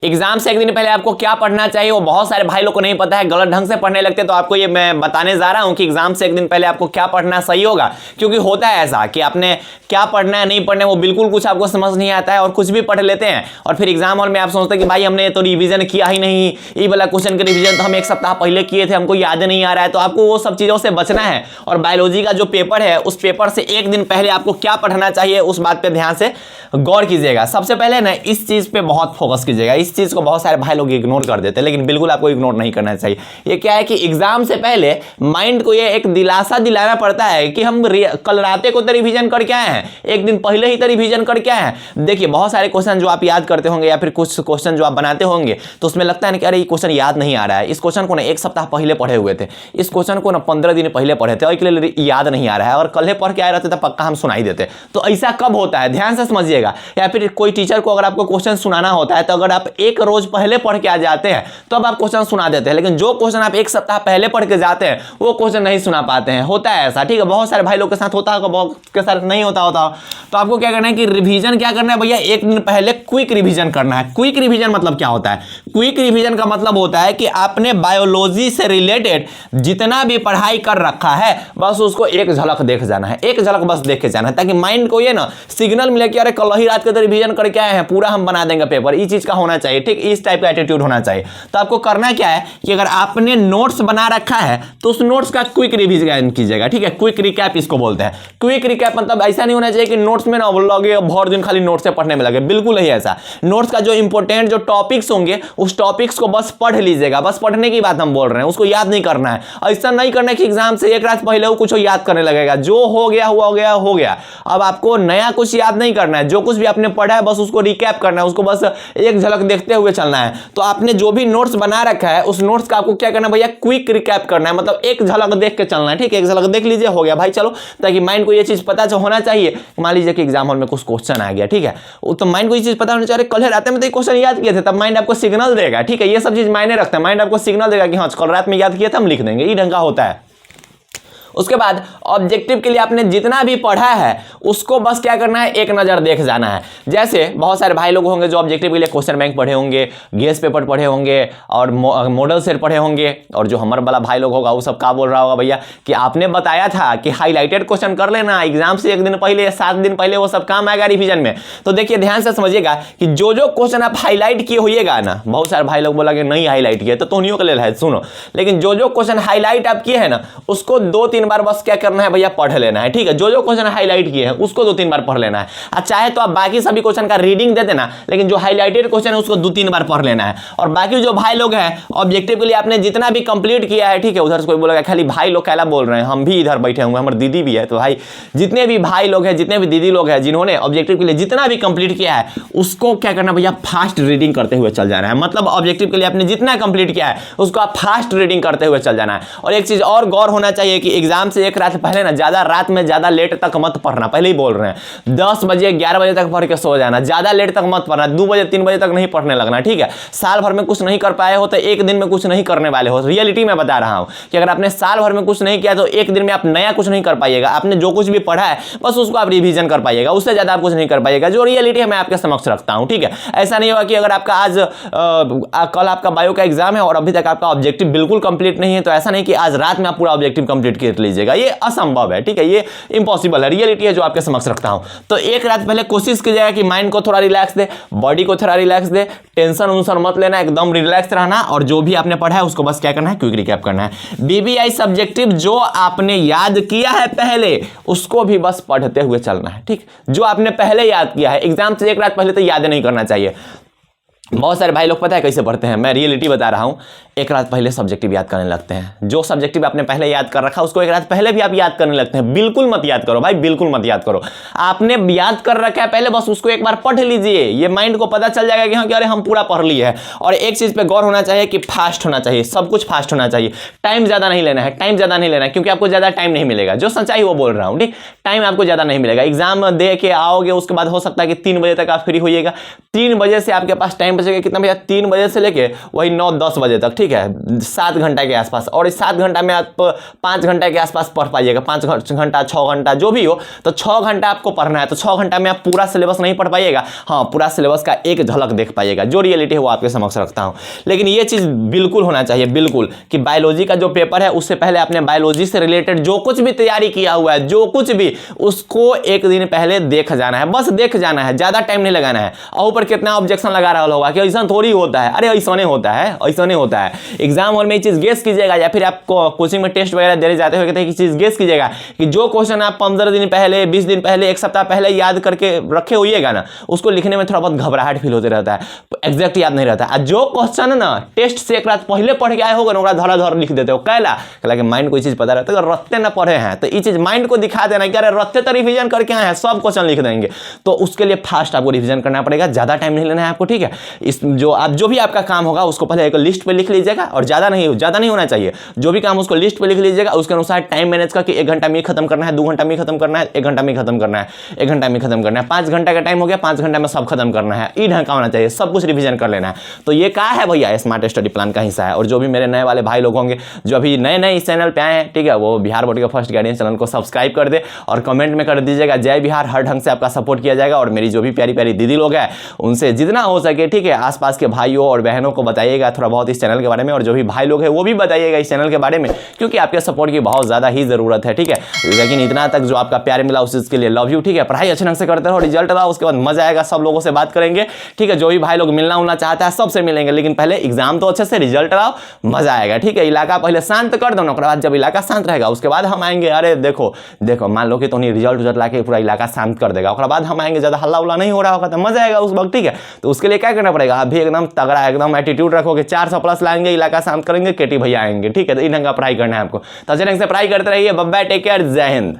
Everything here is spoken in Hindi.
एग्जाम से एक दिन पहले आपको क्या पढ़ना चाहिए वो बहुत सारे भाई लोग को नहीं पता है, गलत ढंग से पढ़ने लगते हैं। तो आपको ये मैं बताने जा रहा हूं कि एग्जाम से एक दिन पहले आपको क्या पढ़ना सही होगा, क्योंकि होता है ऐसा कि आपने क्या पढ़ना है नहीं पढ़ना है वो बिल्कुल कुछ आपको समझ नहीं आता है और कुछ भी पढ़ लेते हैं और फिर एग्जाम हॉल में आप सोचते हैं कि भाई हमने तो रिवीजन किया ही नहीं, ये वाला क्वेश्चन का रिवीजन तो हम एक सप्ताह पहले किए थे, हमको याद नहीं आ रहा है। तो आपको वो सब चीजों से बचना है और बायोलॉजी का जो पेपर है उस पेपर से एक दिन पहले आपको क्या पढ़ना चाहिए उस बात पे ध्यान से गौर कीजिएगा। सबसे पहले ना इस चीज पे बहुत फोकस कीजिएगा। इस चीज को बहुत सारे भाई लोग इग्नोर कर देते हैं, लेकिन बिल्कुल आपको इग्नोर नहीं करना चाहिए। ये क्या है कि एग्जाम से पहले माइंड को ये एक दिलासा दिलाना पड़ता है कि हम कल रात को तो रिवीजन करके आए हैं, एक दिन पहले ही तो रिवीजन करके आए हैं। देखिए बहुत सारे क्वेश्चन जो आप याद करते होंगे या फिर कुछ क्वेश्चन जो आप बनाते होंगे तो उसमें लगता है कि अरे ये क्वेश्चन याद नहीं आ रहा है, इस क्वेश्चन को ना एक सप्ताह पहले पढ़े हुए थे, इस क्वेश्चन को ना 15 दिन पहले पढ़े थे और इसके लिए याद नहीं आ रहा है और कल पढ़ के आए रहते तो पक्का हम सुनाई देते। तो ऐसा कब होता है ध्यान से समझिएगा। या फिर कोई टीचर को अगर आपको क्वेश्चन सुनाना होता है तो अगर आप एक रोज पहले पढ़ के आ जाते हैं तो अब आप क्वेश्चन सुना देते हैं, लेकिन जो क्वेश्चन आप एक सप्ताह पहले पढ़ के जाते हैं वो क्वेश्चन नहीं सुना पाते हैं। होता है ऐसा, ठीक है, बहुत सारे भाई लोग के साथ होता है, बहुत के साथ नहीं होता। तो आपको क्या करना है कि रिवीजन क्या करना है भैया, एक दिन पहले क्विक रिवीजन करना है। क्विक रिवीजन मतलब क्या होता है? क्विक रिवीजन का मतलब होता है कि आपने बायोलॉजी से रिलेटेड जितना भी पढ़ाई कर रखा है बस उसको एक झलक देख जाना है, एक झलक बस देख के जाना है, ताकि माइंड को ये ना सिग्नल मिले कि अरे कल ही रात के तो रिवीजन करके आए हैं, पूरा हम बना देंगे पेपर। इस चीज का होना चाहिए, ठीक, इस टाइप का एटीट्यूड होना चाहिए। तो आपको करना क्या है कि अगर आपने नोट्स बना रखा है तो उस नोट्स का क्विक रिवीजन कीजिएगा, ठीक है। क्विक रिकैप इसको बोलते हैं। क्विक रिकैप मतलब ऐसा नहीं होना चाहिए कि नोट्स में ना लगे भर दिन खाली नोट्स से पढ़ने में लगे, बिल्कुल नहीं ऐसा। नोट्स का जो इंपॉर्टेंट जो टॉपिक्स होंगे उस टॉपिक्स को बस पढ़ लीजिएगा, बस पढ़ने की बात हम बोल रहे हैं, उसको याद नहीं करना है। ऐसा नहीं करना कि एग्जाम से एक रात पहले वो कुछ याद करने लगेगा, जो हो गया हुआ हो गया हो गया। अब आपको नया कुछ याद नहीं करना है, जो कुछ भी आपने पढ़ा है बस उसको रिकैप करना है, उसको बस एक झलक देखते हुए चलना है। तो आपने जो भी नोट्स बना रखा है उस नोट्स का आपको क्या करना है भैया, क्विक रिकैप करना है, मतलब एक झलक देख के चलना है, ठीक है। एक झलक देख लीजिए, हो गया भाई, चलो, ताकि माइंड को ये चीज पता होना चाहिए। मान लीजिए कि एग्जाम हॉल में कुछ क्वेश्चन आ गया, ठीक है, तो माइंड को ये चीज पता होना चाहिए कल रात में तो ये क्वेश्चन याद किए थे, तब माइंड आपको सिग्नल देगा, ठीक है। ये सब चीज मायने रखता है, माइंड आपको सिग्नल देगा कि हाँ कल रात में याद किया था, हम लिख देंगे, ये ढंग का होता है। उसके बाद ऑब्जेक्टिव के लिए आपने जितना भी पढ़ा है उसको बस क्या करना है, एक नज़र देख जाना है। जैसे बहुत सारे भाई लोग होंगे जो ऑब्जेक्टिव के लिए क्वेश्चन बैंक पढ़े होंगे, गेस पेपर पढ़े होंगे और मॉडल सेट पढ़े होंगे, और जो हमारे वाला भाई लोग होगा वो सब क्या बोल रहा होगा भैया कि आपने बताया था कि हाईलाइटेड क्वेश्चन कर लेना, एग्जाम से एक दिन पहले 7 दिन पहले वो सब काम आएगा रिविजन में। तो देखिए ध्यान से समझिएगा कि जो जो क्वेश्चन आप हाईलाइट किए होइएगा ना, बहुत सारे भाई लोग बोला कि नहीं हाईलाइट किए, तो तोनियों के लिए है, सुनो, लेकिन जो जो क्वेश्चन हाईलाइट आप किए हैं ना उसको 2-3 बार बस क्या करना है भैया, पढ़ लेना है, ठीक है। जो जो क्वेश्चन हाईलाइट किए हैं उसको 2-3 बार पढ़ लेना है। और चाहे तो आप बाकी सभी क्वेश्चन का रीडिंग दे देना, लेकिन जो हाईलाइटेड क्वेश्चन है उसको 2-3 बार पढ़ लेना है। और बाकी जो भाई लोग हैं ऑब्जेक्टिव के लिए आपने जितना भी कंप्लीट किया है, ठीक है, उधर से कोई बोलेगा खाली भाई लोग कैला बोल रहे हैं, हम भी इधर बैठे हुए, हमारी दीदी भी है, तो भाई जितने भी भाई लोग हैं, जितने भी दीदी लोग हैं जिन्होंने ऑब्जेक्टिव के लिए जितना भी कंप्लीट किया है उसको क्या करना भैया, फास्ट रीडिंग करते हुए चल जाना है। मतलब ऑब्जेक्टिव के लिए आपने जितना कंप्लीट किया है उसको आप फास्ट रीडिंग करते हुए चल जाना है। और एक चीज और गौर होना चाहिए कि एग्जाम से एक रात पहले ना ज्यादा रात में ज्यादा लेट तक मत पढ़ना, पहले ही बोल रहे हैं। 10 बजे 11 बजे तक पढ़ के सो जाना, ज्यादा लेट तक मत पढ़ना, 2 बजे 3 बजे तक नहीं पढ़ने लगना, ठीक है। साल भर में कुछ नहीं कर पाए हो तो एक दिन में कुछ नहीं करने वाले हो। रियलिटी में बता रहा हूं कि अगर आपने साल भर में कुछ नहीं किया तो एक दिन में आप नया कुछ नहीं कर पाइएगा। आपने जो कुछ भी पढ़ा है बस उसको आप रिवीजन कर पाइएगा, उससे ज्यादा आप कुछ नहीं कर पाइएगा। जो रियलिटी है मैं आपके समक्ष रखता हूं, ठीक है। ऐसा नहीं होगा कि अगर आपका आज कल आपका बायो का एग्जाम है और अभी तक आपका ऑब्जेक्टिव बिल्कुल कंप्लीट नहीं है, तो ऐसा नहीं कि आज रात में आप पूरा ऑब्जेक्टिव कंप्लीट कर लीजिएगा, ये असंभव है, ठीक है, ये इंपॉसिबल है। रियलिटी है जो आपके समक्ष रखता हूं। तो एक रात पहले कोशिश कीजिएगा कि माइंड को थोड़ा रिलैक्स दे, बॉडी को थोड़ा रिलैक्स दे, टेंशन उनसन मत लेना, एकदम रिलैक्स रहना, और जो भी आपने पढ़ा है उसको बस क्या करना है, क्विक रिकैप करना है। बीबीआई सब्जेक्टिव जो आपने याद किया है पहले उसको भी बस पढ़ते हुए चलना है, ठीक। जो आपने पहले याद किया है, एग्जाम से एक रात पहले तो याद नहीं करना चाहिए। बहुत सारे भाई लोग पता है कैसे पढ़ते हैं, मैं रियलिटी बता रहा हूं, एक रात पहले सब्जेक्टिव याद करने लगते हैं। जो सब्जेक्टिव आपने पहले याद कर रखा उसको एक रात पहले भी आप याद करने लगते हैं। बिल्कुल मत याद करो भाई, बिल्कुल मत याद करो। आपने याद कर रखा है पहले, बस उसको एक बार पढ़ लीजिए, ये माइंड को पता चल जाएगा कि हाँ कि अरे हम पूरा पढ़ लिए है। और एक चीज पे गौर होना चाहिए कि फास्ट होना चाहिए, सब कुछ फास्ट होना चाहिए, टाइम ज्यादा नहीं लेना है, टाइम ज्यादा नहीं लेना है, क्योंकि आपको ज्यादा टाइम नहीं मिलेगा। जो सच्चाई वो बोल रहा हूं, ठीक, टाइम आपको ज्यादा नहीं मिलेगा। एग्जाम दे के आओगे उसके बाद हो सकता है कि 3 बजे तक आप फ्री होइएगा, 3 बजे से आपके पास टाइम बचेगा कितना भैया, 3 बजे से लेके वही 9-10 बजे तक, ठीक है, 7 घंटा के आसपास। और इस 7 घंटा में आप 5 घंटा के आसपास पढ़ पाइएगा, 5 घंटा 6 घंटा जो भी हो, तो 6 घंटा आपको पढ़ना है। तो 6 घंटा में आप पूरा सिलेबस नहीं पढ़ पाइएगा, हाँ पूरा सिलेबस का एक झलक देख पाइएगा। जो रियलिटी है वो आपके समक्ष रखता हूँ। लेकिन ये चीज़ बिल्कुल होना चाहिए, बिल्कुल, कि बायोलॉजी का जो पेपर है उससे पहले आपने बायोलॉजी से रिलेटेड जो कुछ भी तैयारी किया हुआ है, जो कुछ भी, उसको एक दिन पहले देख जाना है, बस देख जाना है, ज़्यादा टाइम नहीं लगाना है। और ऊपर कितना ऑब्जेक्शन लगा रहा होगा कि ऐसा थोड़ी होता है, अरे ऐसा नहीं होता है, ऐसा नहीं होता है। एग्जाम हॉल में ये चीज़ गेस कीजिएगा, या फिर आप कोचिंग में टेस्ट वगैरह देने जाते हो कि चीज़ गेस कीजिएगा कि जो क्वेश्चन आप 15 दिन पहले, 20 दिन पहले, 1 सप्ताह पहले याद करके रखे होइएगा ना, उसको लिखने में थोड़ा बहुत घबराहट फील होते रहता है, एग्जैक्ट याद नहीं रहता है। जो क्वेश्चन ना टेस्ट से एक रात पहले पढ़ के आए होगा ना, धरा धर लिख देते हो, कहला कि माइंड कोई चीज़ पता रहता है, अगर रत्ते ना पढ़े हैं तो ये चीज़ माइंड को दिखा देना कि अरे रत्ते तो रिवीजन करके आए हैं, सब क्वेश्चन लिख देंगे। तो उसके लिए फास्ट आपको रिवीजन करना पड़ेगा, ज़्यादा टाइम नहीं लेना है आपको, ठीक है। इस जो भी आपका काम होगा उसको पहले एक लिस्ट पे लिख लीजिएगा, और ज़्यादा नहीं होना चाहिए। जो भी काम उसको लिस्ट पे लिख लीजिएगा, उसके अनुसार टाइम मैनेज करके 1 घंटा में खत्म करना है, 2 घंटा में खत्म करना है, 1 घंटा में खत्म करना है, 1 घंटा में खत्म करना है। 5 घंटा का टाइम हो गया, 5 घंटा में सब खत्म करना है। ई ढंग का होना चाहिए, सब कुछ रिवीजन कर लेना है। तो ये क्या है भैया, स्मार्ट स्टडी प्लान का हिस्सा है। और जो भी मेरे नए वाले भाई लोग होंगे जो अभी नए इस चैनल पे आए हैं, ठीक है, वो बिहार बोर्ड के फर्स्ट गाइडेंस चैनल को सब्सक्राइब कर दे और कमेंट में कर दीजिएगा जय बिहार। हर ढंग से आपका सपोर्ट किया जाएगा। और मेरी जो भी प्यारी प्यारी दीदी लोग हैं उनसे जितना हो सके, ठीक है, आसपास के भाइयों और बहनों को बताइएगा थोड़ा बहुत इस चैनल के बारे में, और जो भी भाई लोग हैं वो भी बताइएगा इस चैनल के बारे में, क्योंकि आपके सपोर्ट की बहुत ज़्यादा ही ज़रूरत है, ठीक है। लेकिन इतना तक जो आपका प्यार मिला उस चीज़ के लिए लव यू, ठीक है। पढ़ाई अच्छे ढंग से करते रहो, रिजल्ट लाओ, उसके बाद मजा आएगा, सब लोगों से बात करेंगे, ठीक है। जो भी भाई लोग मिलना उलना चाहता है सबसे मिलेंगे, लेकिन पहले एग्जाम तो अच्छे से, रिजल्ट लाओ, मजा आएगा, ठीक है। इलाका पहले शांत कर दो ना, उसके बाद जब इलाका शांत रहेगा उसके बाद हम आएंगे। अरे देखो मान लो कि तो नहीं रिजल्ट ला के पूरा इलाका शांत कर देगा, उसके बाद हम आएंगे, ज़्यादा हल्ला उल्ला नहीं हो रहा होगा तो मजा आएगा उस वक्त, ठीक है। तो उसके लिए क्या करना पड़ेगा, आप भी एकदम तगड़ा, एकदम एटीट्यूड रखोगे, 400+ लाएंगे, इलाका शांत करेंगे, केटी भैया आएंगे, ठीक है। तो इन ढंग का पढ़ाई करना है आपको। तो अच्छे ढंग से पढ़ाई करते रहिए। बाय बाय, टेक केयर, जय हिंद।